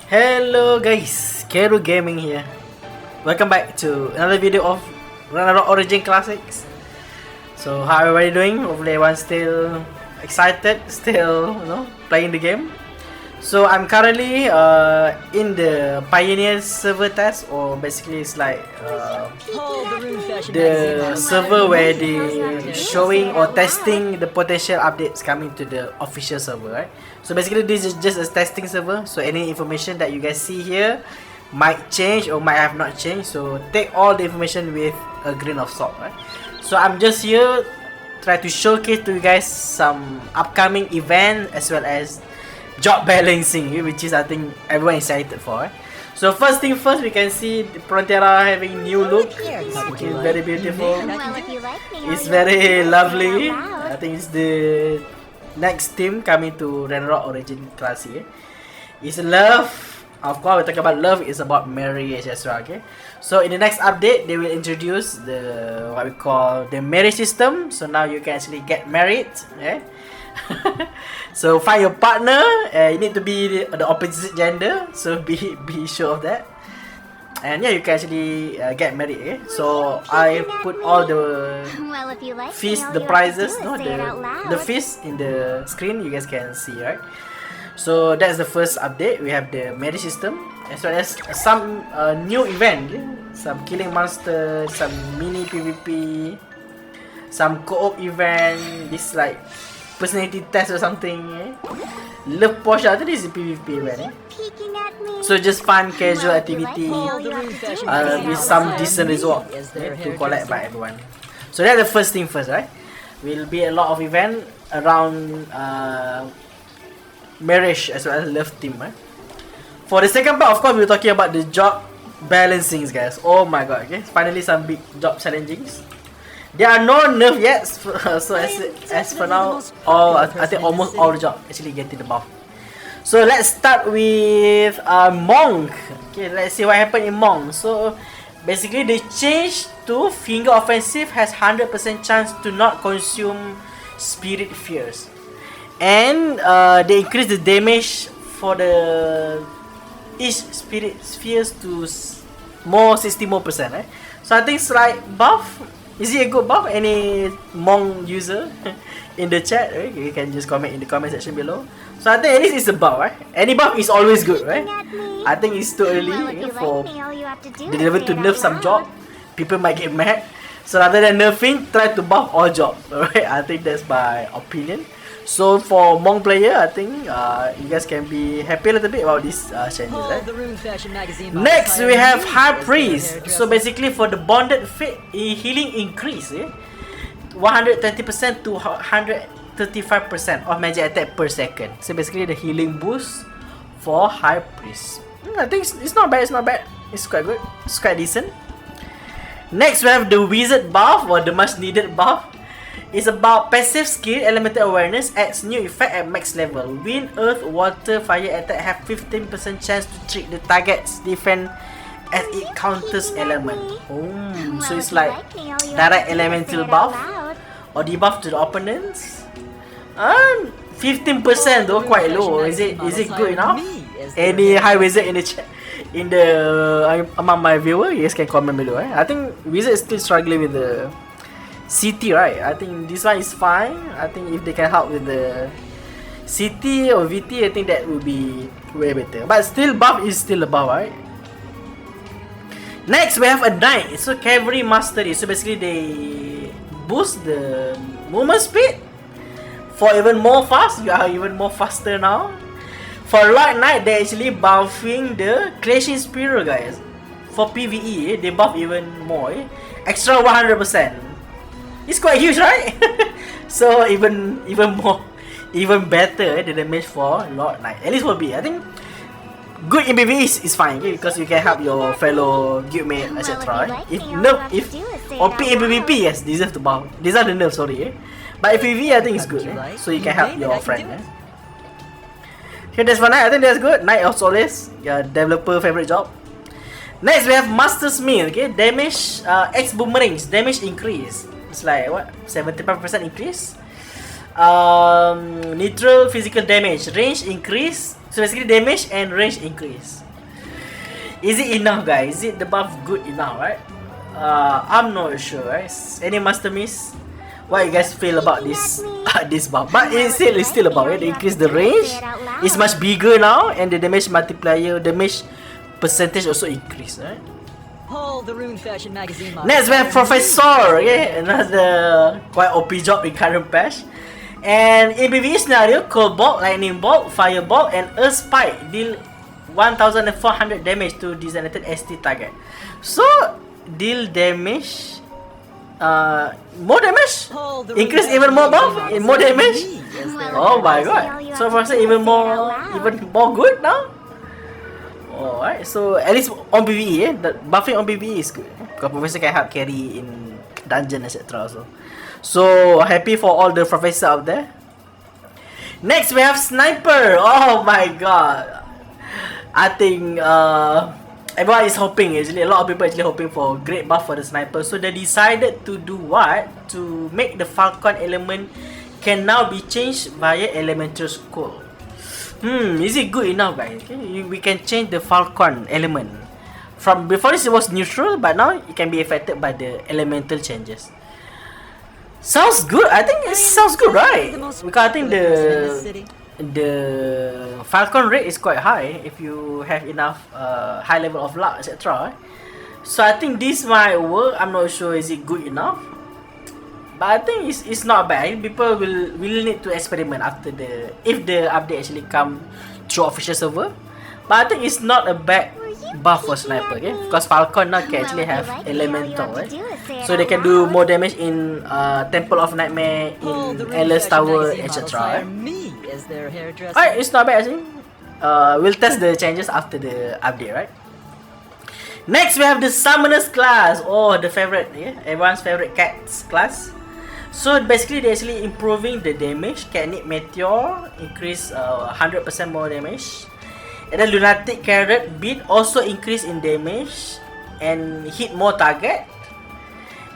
Hello guys, Keru Gaming here. Welcome back to another video of Ragnarok Origin Classics. So how everybody doing? Hopefully everyone's still excited, still playing the game. So I'm currently in the Pioneer server test, or basically it's like the server where they showing or testing the potential updates coming to the official server, right? So basically this is just a testing server, so any information that you guys see here might change or might have not changed, so take all the information with a grain of salt, right? So I'm just here try to showcase to you guys some upcoming event as well as job balancing, which is I think everyone excited for, eh? So first thing first, we can see the Frontera having new look. It's looking very beautiful. It's very lovely. I think it's the next team coming to Ragnarok Origin Classic. It's love. Of course, we talk about love. It's about marriage as well. Okay. So in the next update, they will introduce the what we call the marriage system. So now you can actually get married. Yeah. So find your partner. You need to be the opposite gender, so be sure of that. And yeah, you can actually get married. Okay? So I put all the fees, the prizes, the fees in the screen. You guys can see, right? So that's the first update. We have the marriage system as well as some new event. Okay? Some killing monsters, some mini PvP, some co-op event. This like personality test or something, eh? Love Porsche, I think this is a PvP event, eh? So just fun casual activity with some decent result to collect by everyone. So that's the first thing first, right? Will be a lot of event around marriage as well as love team, eh? For the second part, of course, we're talking about the job balancings, guys. Oh my god, okay? Finally some big job challengings. There are no nerf yet, so as for now, I think almost all the jobs actually getting the buff. So let's start with Monk. Okay, let's see what happened in Monk. So basically they changed to finger offensive has 100% chance to not consume spirit fears, and they increase the damage for the each spirit spheres to more 60 more percent. Right? So I think slight buff. Is it a good buff? Any Monk user in the chat, right? You can just comment in the comment section below. So I think at least it's a buff, right? Any buff is always good, right? I think it's too early for the level to nerf some job. People might get mad. So rather than nerfing, try to buff all job, alright? I think that's my opinion. So for Monk player, I think you guys can be happy a little bit about this changes. Next, we have High Priest. So basically for the bonded fate, healing increase, 120% to 135% of magic attack per second. So basically the healing boost for High Priest. I think it's not bad. It's not bad. It's quite good. It's quite decent. Next, we have the Wizard buff, or the much needed buff. It's about passive skill, elemental awareness, adds new effect at max level. Wind, earth, water, fire attack have 15% chance to trick the target's defense as it counters element. Oh, so it's like direct elemental buff or debuff to the opponents. 15% though, quite low. Is it good enough? Any high wizard in the chat, among my viewer, you guys can comment below. I think wizard is still struggling with the CT, right? I think this one is fine. I think if they can help with the CT or VT, I think that will be way better. But still, buff is still a buff, right? Next, we have a Knight. So Cavalry Mastery. So basically, they boost the movement speed for even more fast. You are even more faster now. For Lord Knight, they actually buffing the Clashing Spiral, guys. For PvE, they buff even more. Extra 100%. It's quite huge, right? So even better the damage for Lord Knight. At least will be. I think good in PvE is fine, okay? Because you can help your fellow guildmate, etc. Right? If OP in PvP, yes, deserve to buff. These are the nerfs, sorry. But if PvE, I think it's good. So you can help your friend. Okay, that's for Knight. I think that's good. Knight of Solace, your developer favorite job. Next, we have Master Smith. Okay, damage X boomerangs, damage increase. It's like what? 75% increase. Neutral physical damage, range increase So basically damage and range increase. Is it enough, guys? Is it the buff good enough, right? I'm not sure, right? Any master miss? What you guys feel about this this buff? But it's still a buff, right? They increase the range. It's much bigger now, and the damage multiplier, damage percentage also increase, right? Next we have Professor, okay? Another quite OP job in current patch. And in PvE scenario, Cold Bolt, Lightning Bolt, Fire Bolt, and Earth Spike deal 1400 damage to designated ST target. So deal damage, more damage, increase even more buff, more damage. Oh my god! So for even more good now. Alright, so at least on PvE, the buffing on PvE is good. Because Professor can help carry in dungeon etc. So happy for all the Professor out there. Next we have Sniper. Oh my god! I think everyone is hoping, actually a lot of people actually hoping for great buff for the Sniper. So they decided to do what? To make the Falcon element can now be changed via Elemental Scroll. Is it good enough, guys? Okay? We can change the Falcon element. From before this it was neutral, but now it can be affected by the elemental changes. Sounds good. I think it sounds good, right? Because I think the Falcon rate is quite high if you have enough high level of luck, etc. So I think this might work. I'm not sure is it good enough, but I think it's not bad. People will need to experiment after if the update actually come through official server. But I think it's not a bad buff for Sniper, okay? Because Falcon now can actually have elemental, right? So they can do more damage in Temple of Nightmare, in Endless Tower, etc. Alright, it's not bad actually. We'll test the changes after the update, right? Next we have the Summoners class. Oh, the favorite, yeah? Everyone's favorite cats class. So basically they're actually improving the damage. Catnip Meteor increase 100% more damage. And then Lunatic Carrot Beat also increase in damage and hit more target.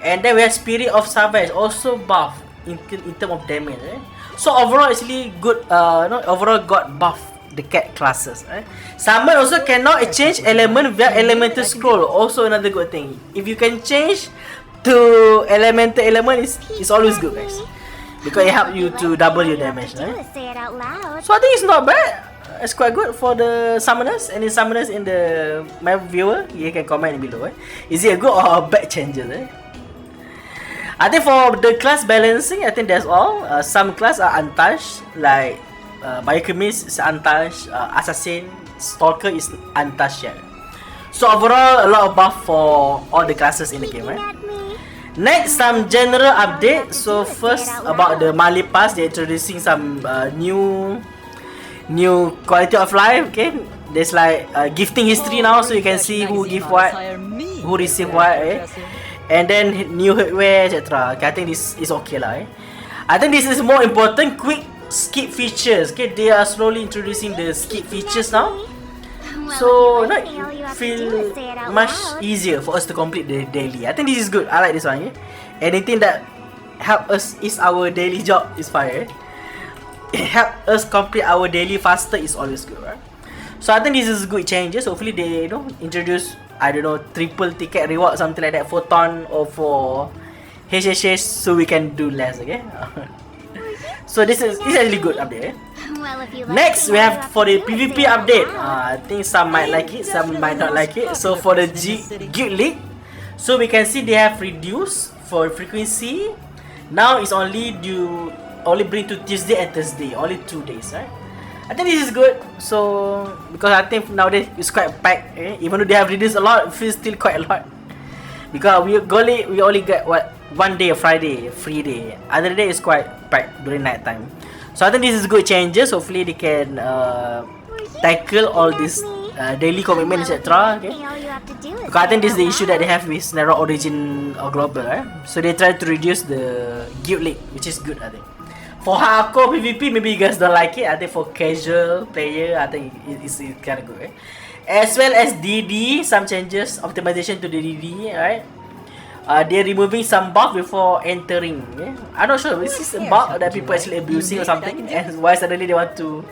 And then we have Spirit of Savage also buff in terms of damage. So overall actually good. Overall got buff the cat classes. Summon also cannot change element via Elemental Scroll. Also another good thing. If you can change to elemental element, is always good, guys, because it helps you to double your damage. So I think it's not bad. It's quite good for the summoners. Any summoners in my viewer, you can comment below. Is it a good or a bad changes? I think for the class balancing, I think that's all. Some class are untouched, like Biochemist is untouched, Assassin, Stalker is untouched yet. So overall, a lot of buff for all the classes in the game, right? Next, some general update. So first, about the Mali Pass, they're introducing some new quality of life. Okay, there's like gifting history now, so you can see who give what, who receive what, and then new hardware, etc. Okay, I think this is okay lah. I think this is more important. Quick skip features. Okay, they are slowly introducing the skip features now, so feel much easier for us to complete the daily. I think this is good. I like this one. Anything that help us is our daily job is fine. Help us complete our daily faster is always good, right? So I think this is good changes. Hopefully they introduce, I don't know, triple ticket reward, something like that for Ton or for HHH, so we can do less, okay? So this is actually good update. Next we have for the PvP update. I think some might like it, some might not like it. So for the Guild League, so we can see they have reduced for frequency. Now it's only bring to Tuesday and Thursday, only 2 days, right? I think this is good. So because I think nowadays it's quite packed, even though they have reduced a lot, it feels still quite a lot. Because we only get what, 1 day, Friday, free day. Other day is quite packed during night time. So I think this is good changes. Hopefully they can tackle all this daily commitment, etc. Okay? Because I think this is the issue that they have with Ragnarok Origin or Global, right? So they try to reduce the Guild League, which is good, I think. For hardcore PvP, maybe you guys don't like it. I think for casual player, I think it's kind of good, right? As well as DD, some changes, optimization to the DD, right? They're removing some buff before entering. I'm not sure. Is this a bug that people actually abusing or something? And why suddenly they want to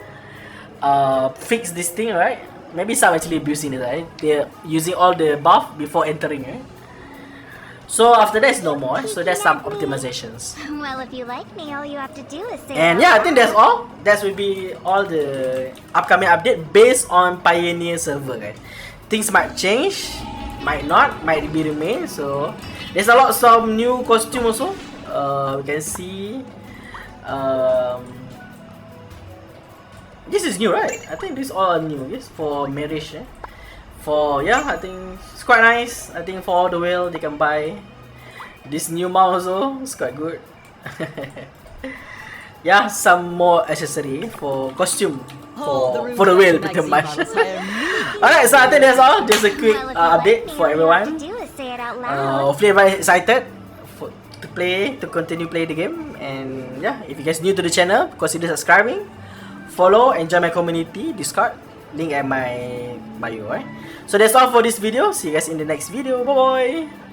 fix this thing, right? Maybe some actually abusing it, right? They're using all the buff before entering, right? So after that, it's no more. So that's some optimizations. Well, if you like me, all you have to do is say. And yeah, I think that's all. That will be all the upcoming update based on Pioneer server, right? Things might change, might not, might be remain. So there's a lot of new costume also. We can see. This is new, right? I think this all new. Yes, for marriage. For I think it's quite nice. I think for all the whale they can buy this new mouse also. It's quite good. Yeah, some more accessory for costume for the whale pretty much. Alright, so I think that's all. Just a quick update for everyone. Hopefully everyone excited to continue play the game. And yeah, if you guys new to the channel, consider subscribing, follow, and join my community Discord. Link at my bio, right? So that's all for this video. See you guys in the next video. Bye bye.